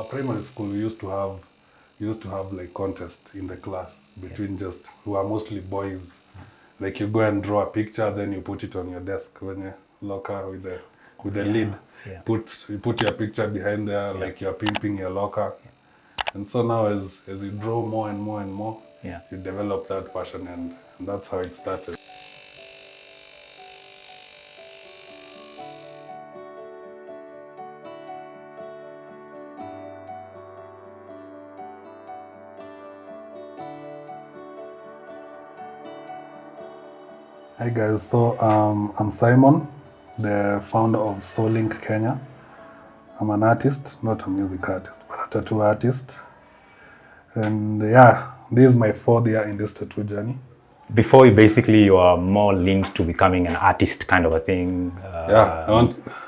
primary school, we used to have like contest in the class between just who are mostly boys. Like you go and draw a picture, then you put it on your desk when you locker with the lid. Yeah. You put your picture behind there, like you're pimping your locker. And so now as you draw more and more and more, you develop that passion, and that's how it started. Hi guys, so I'm Simon, the founder of Soulink Kenya. I'm an artist, not a music artist, but a tattoo artist. And yeah, this is my 4th year in this tattoo journey. Before you are more leaned to becoming an artist kind of a thing.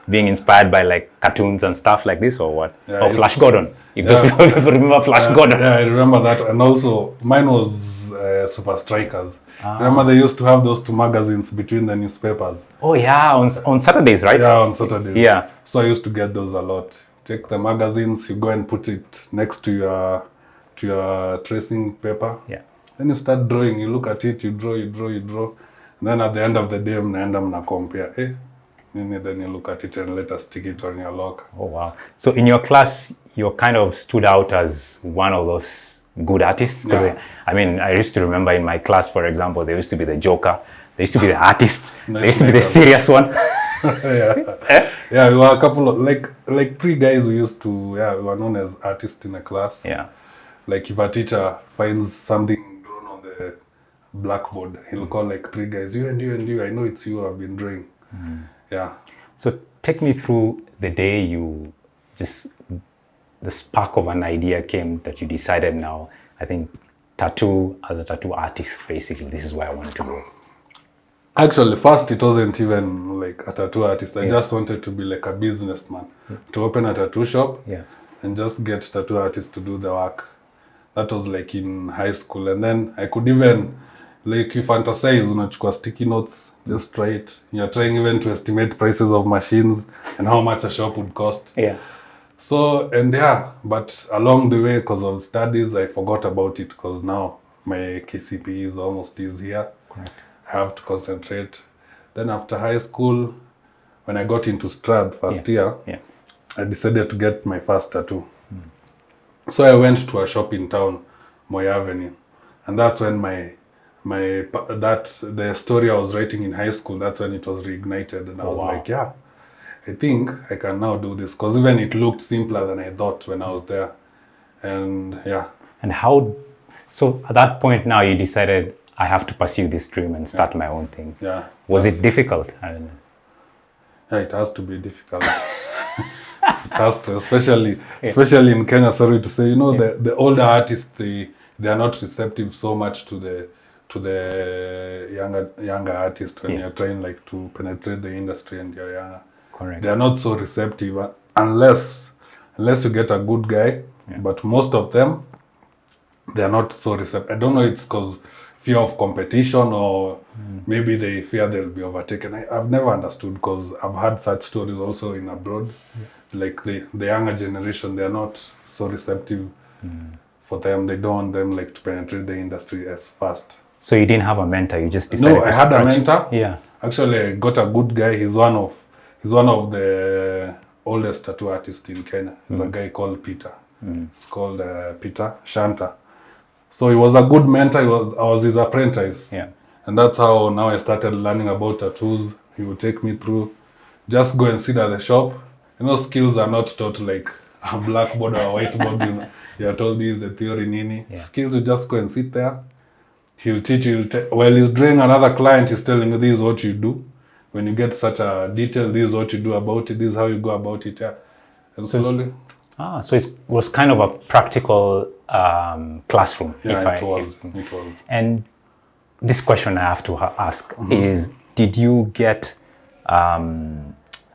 Being inspired by like cartoons and stuff like this, or what? Yeah, or Flash Gordon, if those people remember Flash Gordon. Yeah, I remember that. And also, mine was Super Strikers. Remember they used to have those 2 magazines between the newspapers. Oh yeah, on Saturdays, right? Yeah, on Saturdays. Yeah. So I used to get those a lot. Take the magazines, you go and put it next to your tracing paper. Yeah. Then you start drawing, you look at it, you draw. And then at the end of the day, mna compare. Then you look at it and let us stick it on your locker. Oh wow. So in your class, you kind of stood out as one of those good artists. Yeah. I mean, I used to remember in my class, for example, there used to be the Joker, there used to be the artist, there used to be the serious one. Yeah, we were a couple of like 3 guys we used to, we were known as artists in the class. Yeah. Like if a teacher finds something drawn on the blackboard, he'll call like 3 guys, you and you and you, I know it's you I've been drawing. Yeah. So take me through the day the spark of an idea came that you decided now, I think tattoo, as a tattoo artist, basically, this is where I want to go. Actually, first it wasn't even like a tattoo artist. I just wanted to be like a businessman, to open a tattoo shop and just get tattoo artists to do the work. That was like in high school. And then I could even, like you fantasize, unachukua sticky notes, just try it. You're trying even to estimate prices of machines and how much a shop would cost. Yeah. So, and but along the way, because of studies, I forgot about it, because now my KCPE is almost here. Correct. I have to concentrate. Then after high school, when I got into Strad first year, I decided to get my first tattoo. So I went to a shop in town, Moi Avenue. And that's when the story I was writing in high school, that's when it was reignited. And I was like, I think I can now do this, because even it looked simpler than I thought when I was there. And And so at that point now you decided, I have to pursue this dream and start my own thing. Yeah. Was it difficult? I don't know. Yeah, it has to be difficult. It has to, especially in Kenya, sorry to say, the older artists, they are not receptive so much to the younger artist when you're trying like to penetrate the industry and you're younger. Correct. They are not so receptive unless you get a good guy. But most of them, they are not so receptive. I don't know, it's because fear of competition, or maybe they fear they'll be overtaken. I've never understood, because I've had such stories also in abroad. Like the younger generation, they are not so receptive for them. They don't want them like to penetrate the industry as fast. So you didn't have a mentor, you just decided No, I had a mentor. Yeah. Actually, I got a good guy. He's one of the oldest tattoo artists in Kenya. He's a guy called Peter. It's called Peter Shanta. So he was a good mentor. I was his apprentice. Yeah. And that's how now I started learning about tattoos. He would take me through. Just go and sit at the shop. Skills are not taught like a blackboard or a whiteboard. You're told this is the theory, nini. Skills, you just go and sit there. He'll teach you. While he's drawing another client, he's telling you, this is what you do. When you get such a detail, this is what you do about it. This is how you go about it. And slowly. So it was kind of a practical classroom. Yeah, it was. And this question I have to ask is, did you get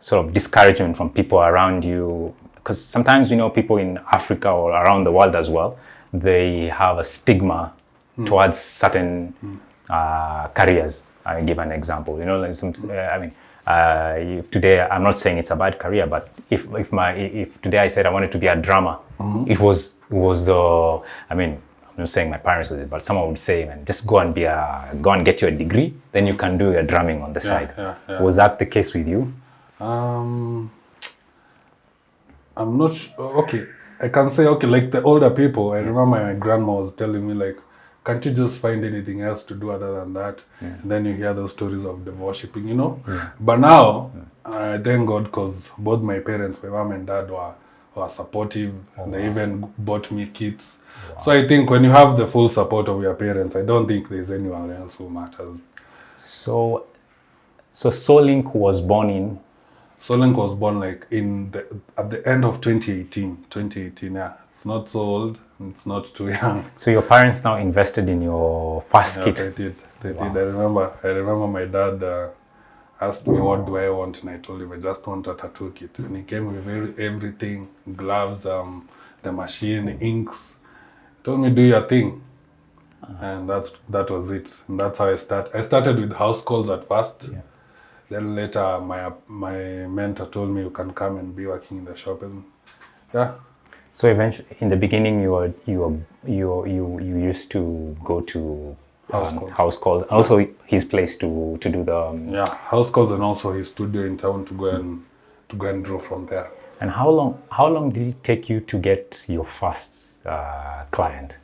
sort of discouragement from people around you? Because sometimes, people in Africa or around the world as well, they have a stigma towards certain careers. I give an example. if today, I'm not saying it's a bad career, but if today I said I wanted to be a drummer, it was the, I mean, I'm not saying my parents would, but someone would say, man, just go and get your degree, then you can do your drumming on the side. Was that the case with you? I'm not sure. Okay, I can say, okay, like the older people, I remember my grandma was telling me, like, can't you just find anything else to do other than that? And then you hear those stories of the worshipping, you know? But now, thank God, because both my parents, my mom and dad, were supportive, and they even bought me kits. So I think when you have the full support of your parents, I don't think there's anyone else who matters. So Solink was born in? Solink was born like at the end of 2018. 2018, yeah. It's not so old, it's not too young. So your parents now invested in your first kit? They did. They did. I remember my dad asked me what do I want, and I told him I just want a tattoo kit. And he came with everything, gloves, the machine, inks. He told me, do your thing. And that was it. And that's how I started. I started with house calls at first. Yeah. Then later my mentor told me you can come and be working in the shop, and yeah. So eventually, in the beginning, you used to go to house calls. Also, his place to do the house calls, and also his studio in town to go and draw from there. And how long did it take you to get your first client?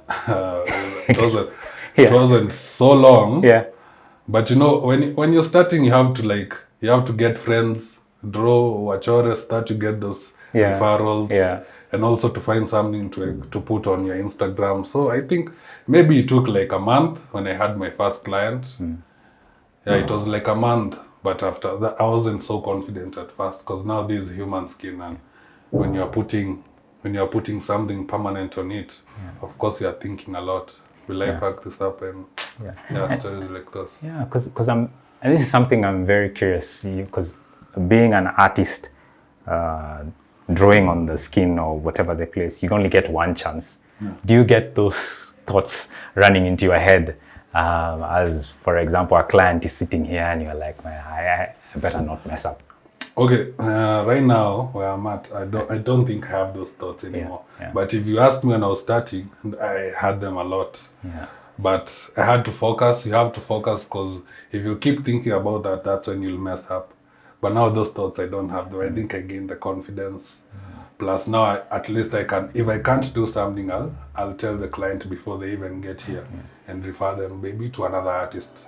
It wasn't so long. Yeah. But you know, when you're starting, you have to get friends, draw, wachore, start to get those referrals, and also to find something to put on your Instagram. So I think maybe it took like a month when I had my first client. It was like a month, but after that I wasn't so confident at first, because now this is human skin, and when you're putting something permanent on it, of course you're thinking a lot. Will I fuck this up? And stories like those. Yeah, because and this is something I'm very curious, because being an artist, drawing on the skin or whatever the place, you only get one chance. Do you get those thoughts running into your head? As for example, a client is sitting here and you're like, man, I better not mess up. Okay, right now where I'm at, I don't think I have those thoughts anymore. But if you asked me when I was starting, I had them a lot. But I had to focus. You have to focus, because if you keep thinking about that, that's when you'll mess up. But now those thoughts, I don't have them. I think I gained the confidence. Plus now, at least I can. If I can't do something, I'll tell the client before they even get here, and refer them maybe to another artist.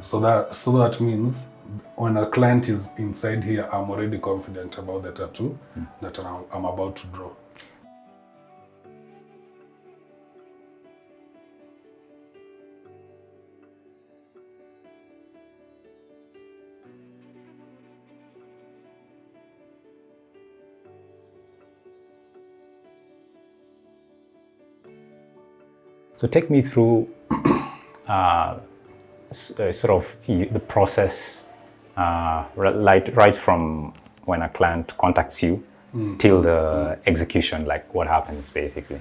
So that means when a client is inside here, I'm already confident about the tattoo that I'm about to draw. So take me through sort of the process, right from when a client contacts you till the execution. Like, what happens basically?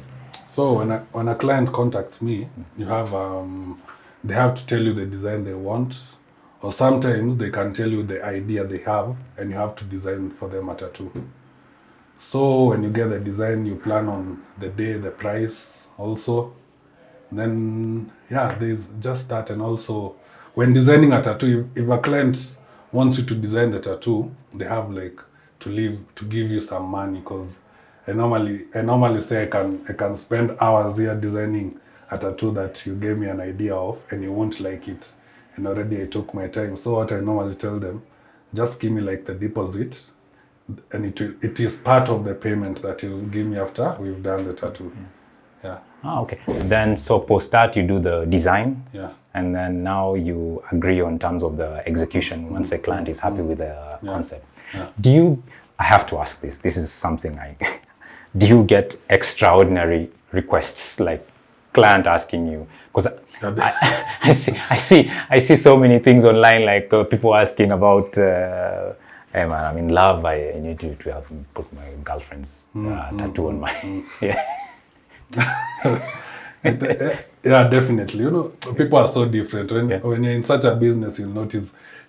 So when a client contacts me, you have they have to tell you the design they want, or sometimes they can tell you the idea they have, and you have to design for them a tattoo. So when you get the design, you plan on the day, the price also. Then there's just that. And also when designing a tattoo, if a client wants you to design the tattoo, they have like to give you some money, because I normally say I can spend hours here designing a tattoo that you gave me an idea of and you won't like it, and already I took my time. So what I normally tell them, just give me like the deposit, and it is part of the payment that you'll give me after we've done the tattoo. Okay. Then so post that you do the design, and then now you agree on terms of the execution once the client is happy with the concept. I have to ask this. This is something do you get extraordinary requests, like client asking you? Because I see so many things online, like people asking about, hey man, I'm in love. I need you to have put my girlfriend's tattoo on my Yeah, definitely. You know, people are so different. When you're in such a business, you'll notice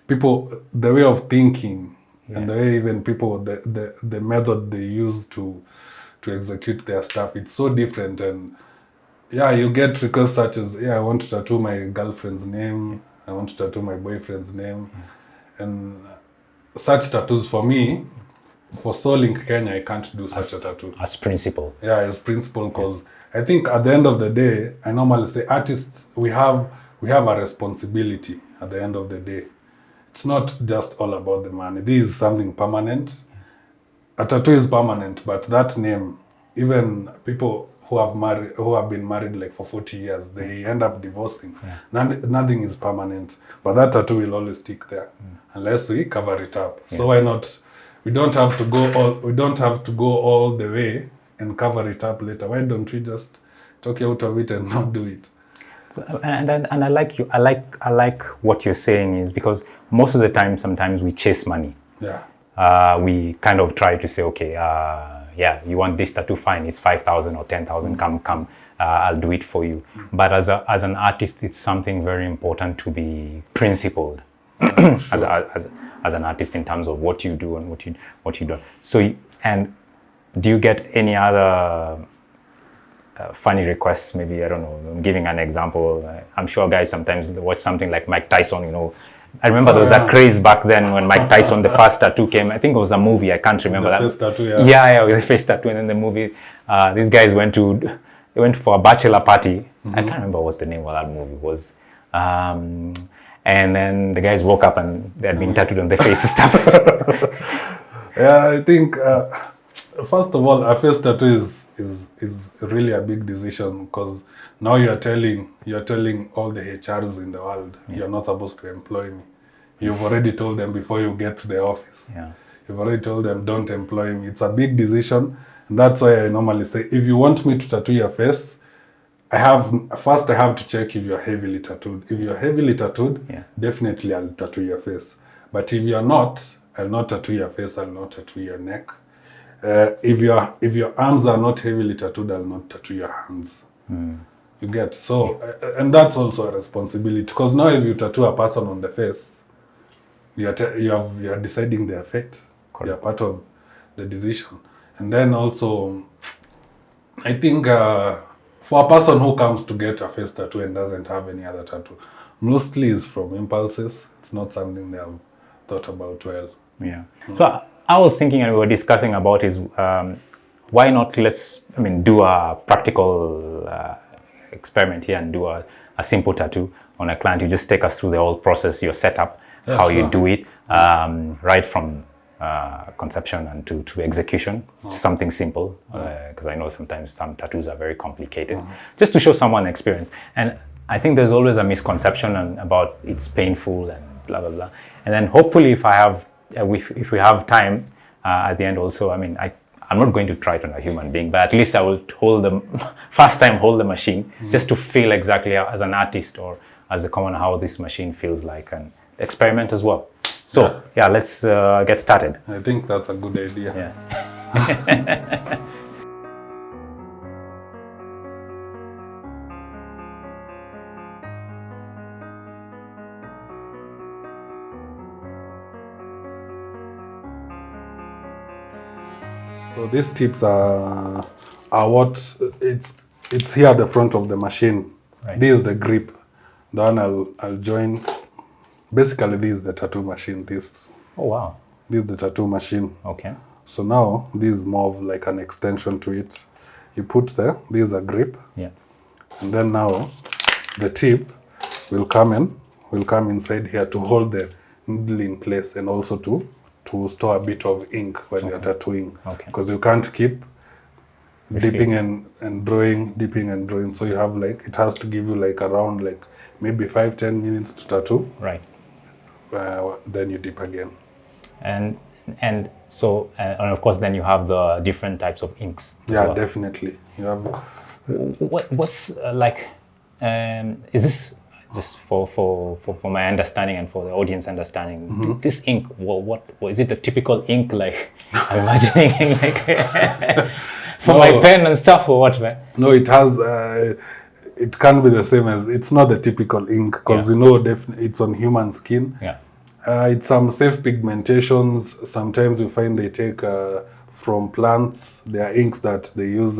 people, the way of thinking and the way even people, the method they use to execute their stuff, it's so different. And yeah, you get requests such as, I want to tattoo my girlfriend's name, I want to tattoo my boyfriend's name, and such tattoos for me, for Soul Link Kenya, I can't do such a tattoo. As principle. Yeah, as principle, because I think at the end of the day, I normally say artists, we have a responsibility at the end of the day. It's not just all about the money. This is something permanent. A tattoo is permanent, but that name, even people who have been married like for 40 years, they end up divorcing. Nothing is permanent, but that tattoo will always stick there unless we cover it up. So why not? We don't have to go all the way and cover it up later. Why don't we just talk out of it and not do it? So, and I like you. I like what you're saying, is because most of the time, sometimes we chase money. Yeah. We kind of try to say, okay, you want this tattoo, fine, it's 5,000 or 10,000, come, I'll do it for you. But as an artist, it's something very important to be principled as an artist in terms of what you do and what you don't. So, and do you get any other funny requests? Maybe, I don't know, I'm giving an example. I'm sure guys sometimes watch something like Mike Tyson, I remember there was a craze back then when Mike Tyson, the first tattoo came. I think it was a movie. I can't remember that. First tattoo, with the first tattoo. And then the movie, these guys went for a bachelor party. I can't remember what the name of that movie was. And then the guys woke up and they had been tattooed on their face and stuff. Yeah, I think, first of all, a face tattoo is really a big decision, because now you're telling all the HRs in the world, you're not supposed to employ me. You've already told them before you get to the office. Yeah. You've already told them, don't employ me. It's a big decision. And that's why I normally say, if you want me to tattoo your face, I have to check if you're heavily tattooed. If you're heavily tattooed, definitely I'll tattoo your face. But if you're not, I'll not tattoo your face, I'll not tattoo your neck. If your arms are not heavily tattooed, I'll not tattoo your hands. You get? So, and that's also a responsibility, because now if you tattoo a person on the face, you are deciding their fate. Correct. You're part of the decision. And then also, I think for a person who comes to get a face tattoo and doesn't have any other tattoo, mostly is from impulses. It's not something they have thought about well. Yeah. So I was thinking, and we were discussing about, is why not do a practical experiment here and do a simple tattoo on a client. You just take us through the whole process, your setup, how you do it, right from conception and to execution. Something simple, because I know sometimes some tattoos are very complicated. Just to show someone experience. And I think there's always a misconception about it's painful and blah blah blah. And then hopefully, if we have time at the end, also, I'm not going to try it on a human being, but at least I will hold the machine just to feel exactly as an artist or as a common how this machine feels like, and experiment as well. So let's get started. I think that's a good idea. Yeah. So these tips are what it's here at the front of the machine. Right. This is the grip. Then I'll join. Basically, this is the tattoo machine. Oh wow. This is the tattoo machine. Okay. So now this is more of like an extension to it. You put there. This is a grip. Yeah. And then now the tip will come inside here to hold the needle in place, and also to store a bit of ink when you're tattooing. Okay. Because you can't keep dipping and drawing. So you have it has to give you around maybe 5-10 minutes to tattoo. Right. Then you dip again. And so and of course then you have the different types of inks. Yeah, well. Definitely. You have. What's is this just for my understanding and for the audience understanding? Mm-hmm. This ink, what is it? The typical ink I'm imagining for my pen and stuff, or what, man? No, it has. It can't be the same as. It's not the typical ink, because it's on human skin. Yeah. It's some safe pigmentations. Sometimes you find they take from plants. There are inks that they use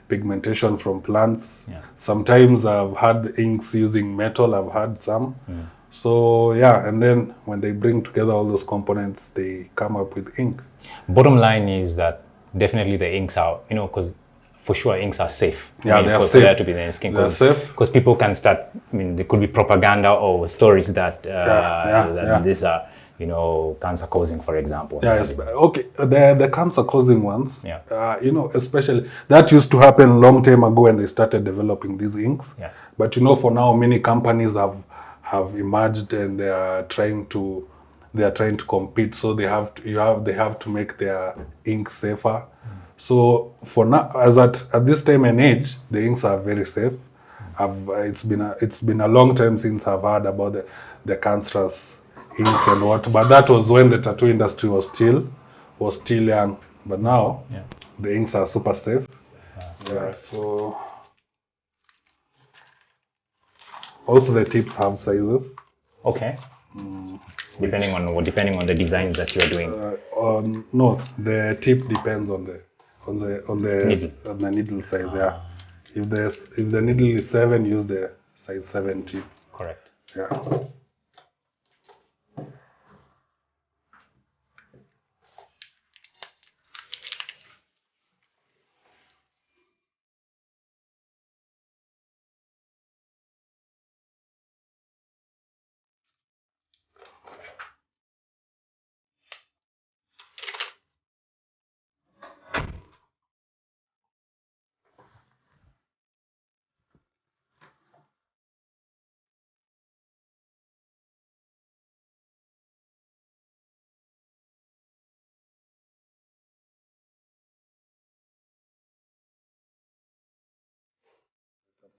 pigmentation from plants. Yeah. Sometimes I've had inks using metal. I've had some. So yeah, and then when they bring together all those components, they come up with ink. Bottom line is that definitely the inks are, because for sure inks are safe. Yeah, they are for safe. there to be in skin. They're safe. Because people can start, there could be propaganda or stories that, these are, cancer causing, for example. Yeah, okay. The cancer causing ones. Yeah. Especially that used to happen long time ago when they started developing these inks. Yeah. But for now, many companies have emerged and they are trying to compete. So they have to make their ink safer. So for now, as at this time and age, the inks are very safe. It's been a long time since I've heard about the cancerous inks and what, but that was when the tattoo industry was still young. But now the inks are super safe. Yeah. So also the tips have sizes. Okay. Depending on the designs that you are doing. No, the tip depends on the Needle. on the needle size. Yeah. If the needle is 7, use the size 7 tip. Correct. Yeah.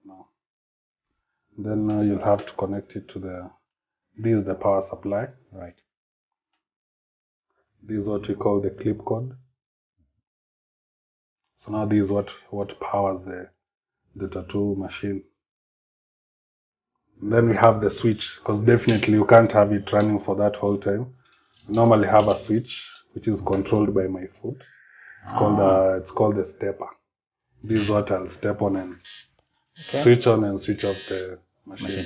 Now. Then you'll have to connect it to this is the power supply. Right. This is what we call the clip cord. So now this is what powers the tattoo machine. And then we have the switch, because definitely you can't have it running for that whole time. We normally have a switch which is controlled by my foot. It's called the stepper. This is what I'll step on and switch on and switch off the machine.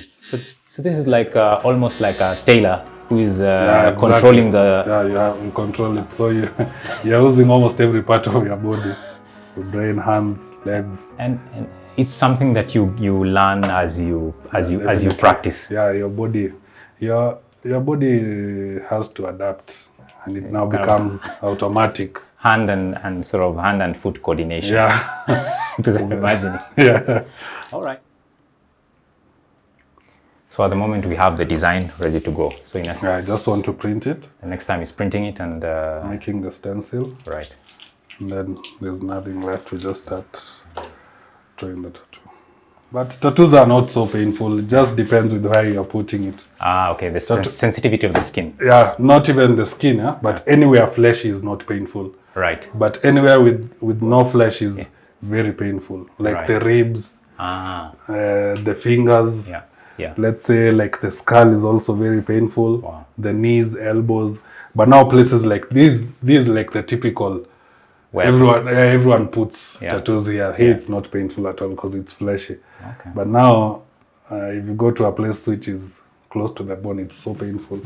So this is like almost like a tailor who is Exactly. controlling the. Yeah, you control it. So you're using almost every part of your body, your brain, hands, legs. And it's something that you learn as you practice. Yeah, your body has to adapt, and it now becomes automatic. Hand and sort of hand and foot coordination. Yeah. Because I'm imagining. Yeah. All right. So at the moment we have the design ready to go. So in essence, I just want to print it. The next time is printing it and making the stencil. Right. And then there's nothing left. We just start drawing the tattoo. But tattoos are not so painful. It just depends with where you're putting it. Okay. The sensitivity of the skin. Yeah, not even the skin, yeah? But anywhere fleshy is not painful. Right. But anywhere with no flesh is very painful. Like the ribs, the fingers. Yeah. Yeah. Let's say like the skull is also very painful. Wow. The knees, elbows. But now places like these like the typical. Everyone puts tattoos here. Here it's not painful at all because it's fleshy. Okay. But now, if you go to a place which is close to the bone, it's so painful.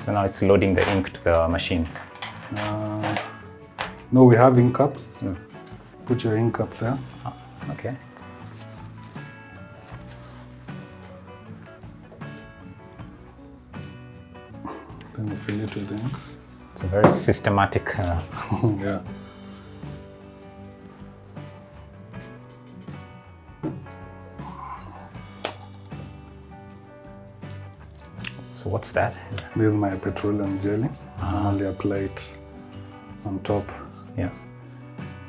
So now it's loading the ink to the machine. No, we have ink cups. Put your ink up there. Okay. Then you fill it with ink. It's a very systematic. Yeah. So what's that? This is my petroleum jelly. I only apply it on top. Yeah.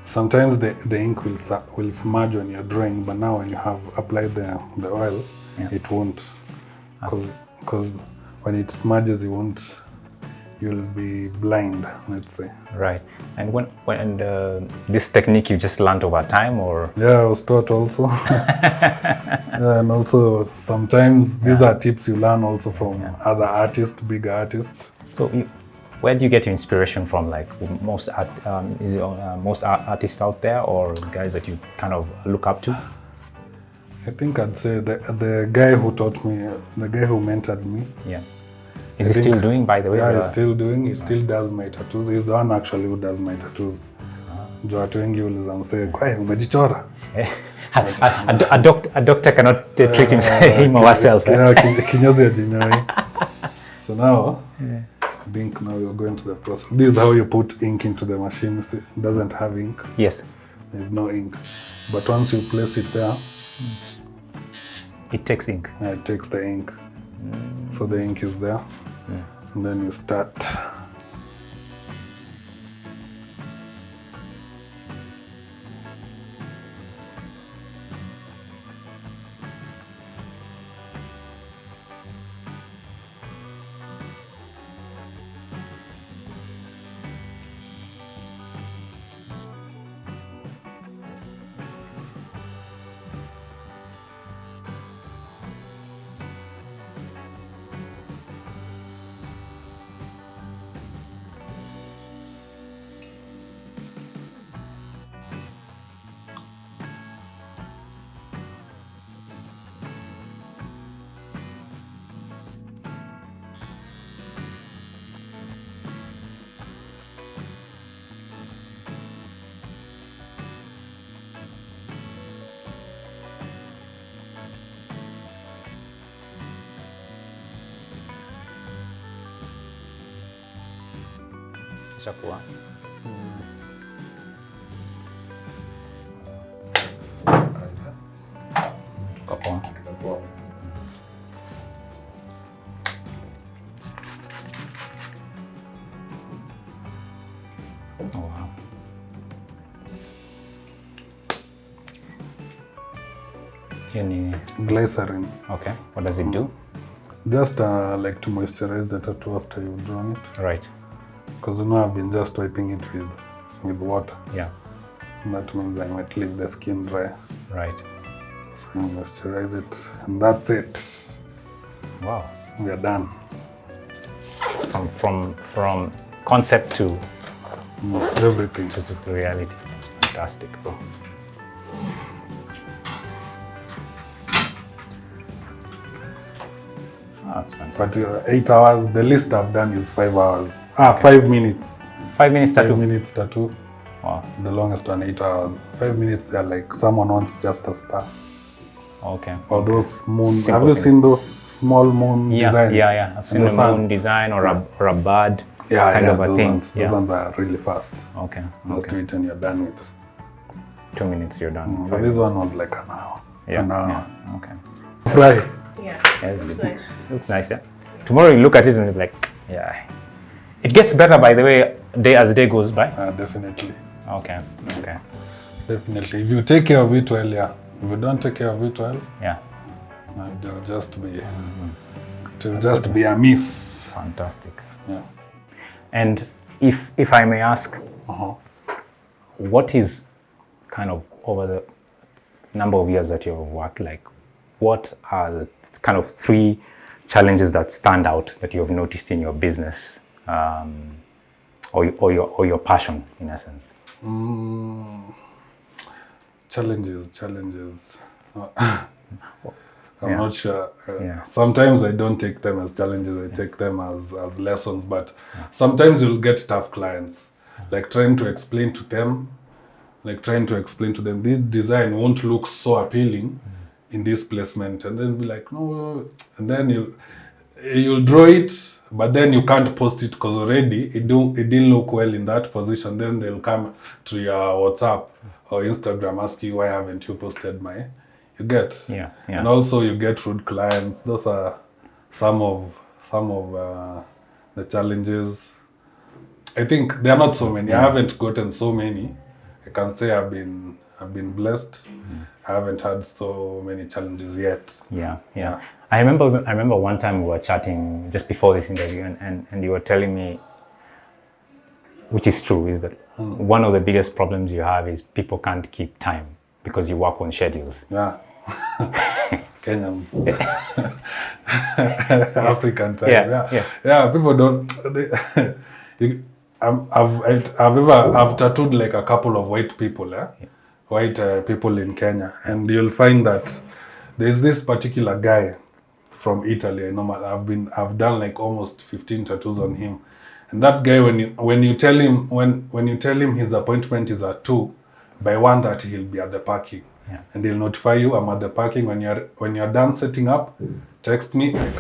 Sometimes the ink will smudge when you're drawing, but now when you have applied the oil, it won't. Because when it smudges, you'll be blind, let's say. Right. And when this technique you just learned over time, or? Yeah, I was taught also. Yeah, and also sometimes these are tips you learn also from other artists, big artists. So where do you get your inspiration from? Like most artists out there, or guys that you kind of look up to? I think I'd say the guy who taught me, the guy who mentored me. Yeah. Is he still doing, by the way? Yeah, he's still doing. He still does my tattoos. He's the one actually who does my tattoos. Juu watu wengi uliza msee, "Kwa umejichora?" A doctor cannot treat him or herself. Kinyozi ajinyoi. So now, I think now you're going to the process. This is how you put ink into the machine. See, it doesn't have ink. Yes. There's no ink. But once you place it there, it takes ink. It takes the ink. So the ink is there. And then you start. Chakua. Oh, wow. Glycerin. Okay. What does it do? Just like to moisturize the tattoo after you've drawn it. Right. Because I've been just wiping it with water. Yeah. And that means I might leave the skin dry. Right. So you moisturize it, and that's it. Wow. We are done. From concept to everything to reality. It's fantastic, bro. That's fantastic. But 8 hours, the least I've done is 5 hours. 5 minutes. 5 minutes tattoo? 5 minutes tattoo. Wow. The longest one, 8 hours. 5 minutes, they're like someone wants just a star. Okay. Or those moon. Simple have you thing. seen those small moon designs? Yeah. I've seen a moon design or a bird kind of a thing. Those ones are really fast. Okay. Just do it and you're done with. 2 minutes, you're done. But this one was like an hour. Yeah. An hour. Yeah. Okay. Fly. Yeah. Looks nice. Looks nice, yeah. Tomorrow you look at it and you're like, yeah. It gets better, by the way, as the day goes by. Definitely. Okay. Definitely. If you take care of it well, yeah. If you don't take care of it well, yeah, it'll just be, it'll just be a miss. Fantastic. Yeah. And if I may ask, what is kind of over the number of years that you've worked, like, what are the kind of 3 challenges that stand out that you've noticed in your business, or your passion, in essence? Challenges. I'm not sure. Yeah. Sometimes I don't take them as challenges. I take them as lessons. But sometimes you'll get tough clients, like trying to explain to them, this design won't look so appealing in this placement, and then be like, no, and then you'll draw it, but then you can't post it because already it didn't look well in that position. Then they'll come to your WhatsApp or Instagram, ask you, why haven't you posted my? You get, and also you get rude clients. Those are some of the challenges. I think there are not so many. I haven't gotten so many. I can say I've been blessed. I haven't had so many challenges yet. Yeah. I remember one time we were chatting just before this interview, and you were telling me, which is true, is that one of the biggest problems you have is people can't keep time because you work on schedules. Yeah. Kenyans. African time. Yeah. People don't. I've tattooed like a couple of white people, white people in Kenya, and you'll find that there's this particular guy from Italy. I've done like almost 15 tattoos on him, and that guy, when you tell him his appointment is at 2, by 1:30 he'll be at the parking, and he'll notify you, I'm at the parking. When you're done setting up, text me, I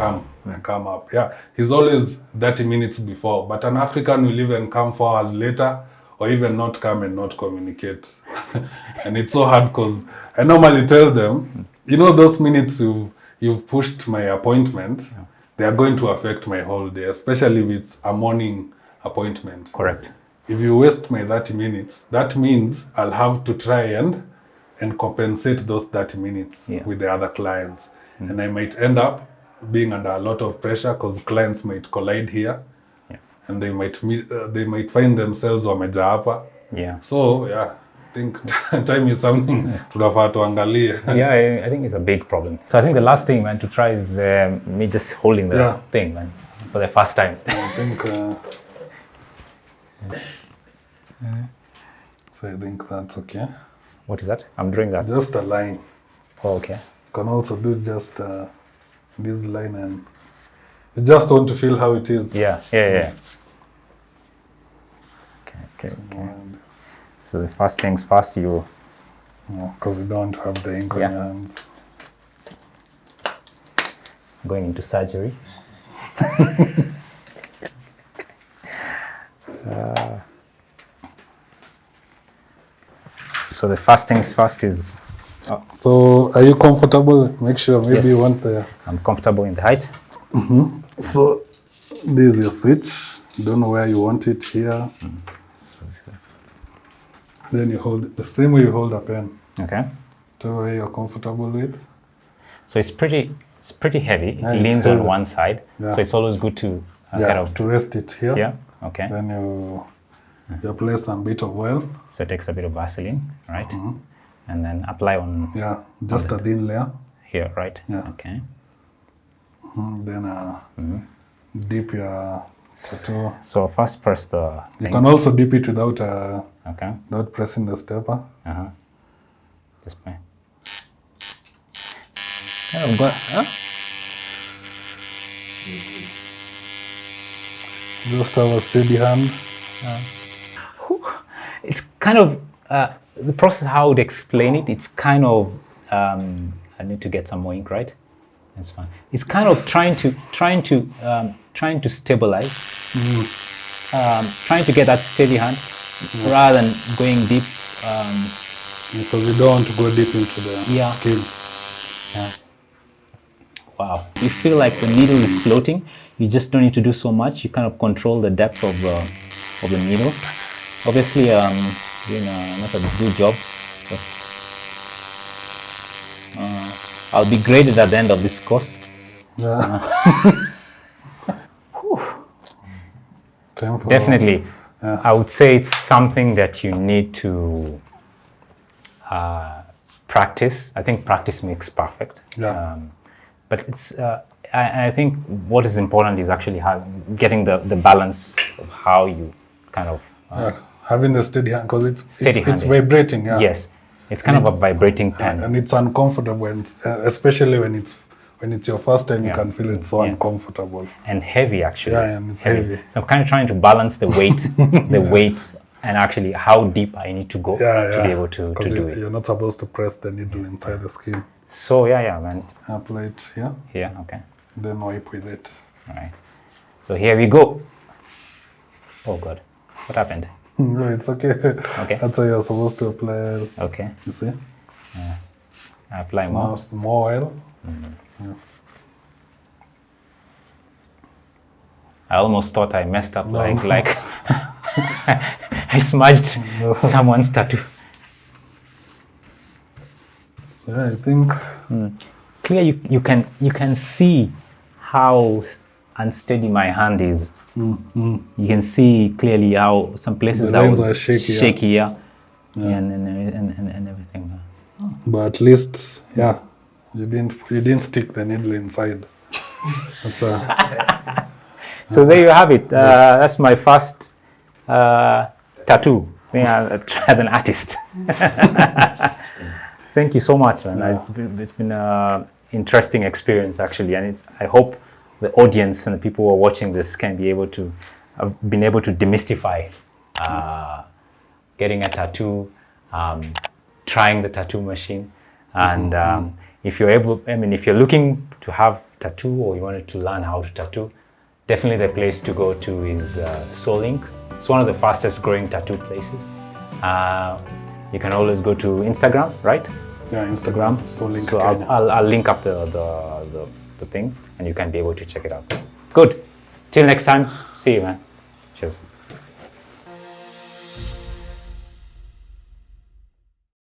come up. Yeah, he's always 30 minutes before, but an African will even come 4 hours later, or even not come and not communicate. And it's so hard because I normally tell them, those minutes you've pushed my appointment, they are going to affect my whole day, especially if it's a morning appointment. Correct. If you waste my 30 minutes, that means I'll have to try and compensate those 30 minutes with the other clients. And I might end up being under a lot of pressure because clients might collide here, and they might find themselves wameja hapa. So I think time is something tunafaa tuangalie. I think it's a big problem. So I think the last thing, man, to try is me just holding the thing, man, for the first time. I think so I think that's okay. What is that? I'm doing that. Just a line. Oh, okay. You can also do just this line, and you just want to feel how it is. Yeah. Okay. So the first things first, you... Because you don't have the ink on your hands. Going into surgery. So the first things first is... So are you comfortable? Make sure maybe you want the... I'm comfortable in the height. So this is your switch. Don't know where you want it here. Then you hold it the same way you hold a pen. Okay. Whatever way you're comfortable with. So it's pretty heavy. It leans on one side. So it's always good to to rest it here. Yeah. Okay. Then you apply some bit of oil. So it takes a bit of Vaseline, right? And then apply on... just a thin layer. Here, right? Yeah. Okay. Then dip your tattoo. So first press the thing. You can also dip it without without pressing the stepper. Just play. Just have a steady hand. It's kind of the process. How I would explain it. It's kind of I need to get some more ink, right? That's fine. It's kind of trying to stabilize, trying to get that steady hand rather than going deep. Because you don't want to go deep into the skin. Wow. You feel like the needle is floating. You just don't need to do so much. You kind of control the depth of the needle. Obviously, doing not a good job. I'll be graded at the end of this course. Definitely. I would say it's something that you need to practice. I think practice makes perfect. But it's I think what is important is actually getting the balance of how you kind of having the steady hand, because it's vibrating. Yes, it's kind of a vibrating pen, and it's uncomfortable, especially when it's when it's your first time, you Yeah. can feel it's so Yeah. uncomfortable. And heavy actually. Yeah, and it's heavy. So I'm kind of trying to balance the weight, and actually how deep I need to go to be able to Because do it. you're not supposed to press the needle inside the skin. So yeah, man. Apply it here, Here, okay. then wipe with it. All right. So here we go. Oh God, what happened? No, it's okay. Okay. That's how you're supposed to apply. Okay, You see? I apply Now more. it's more oil. I almost thought I messed up, like I smudged someone's tattoo. So yeah, I think Clear, you can see how unsteady my hand is. You can see clearly how some places The I lines was are shaky, yeah. shakier, and everything. but at least you didn't stick the needle inside. That's So there you have it. That's my first tattoo as an artist. Thank you so much, man. It's been an interesting experience actually, and I hope the audience and the people who are watching this can be able to have been able to demystify getting a tattoo, trying the tattoo machine, and if you're able, if you're looking to have tattoo or you wanted to learn how to tattoo, definitely the place to go to is Soulink. It's one of the fastest growing tattoo places. You can always go to Instagram, right? yeah, Instagram. So Kenya. I'll link up the thing, and you can be able to check it out. Good. Till next time. See you, man. Cheers.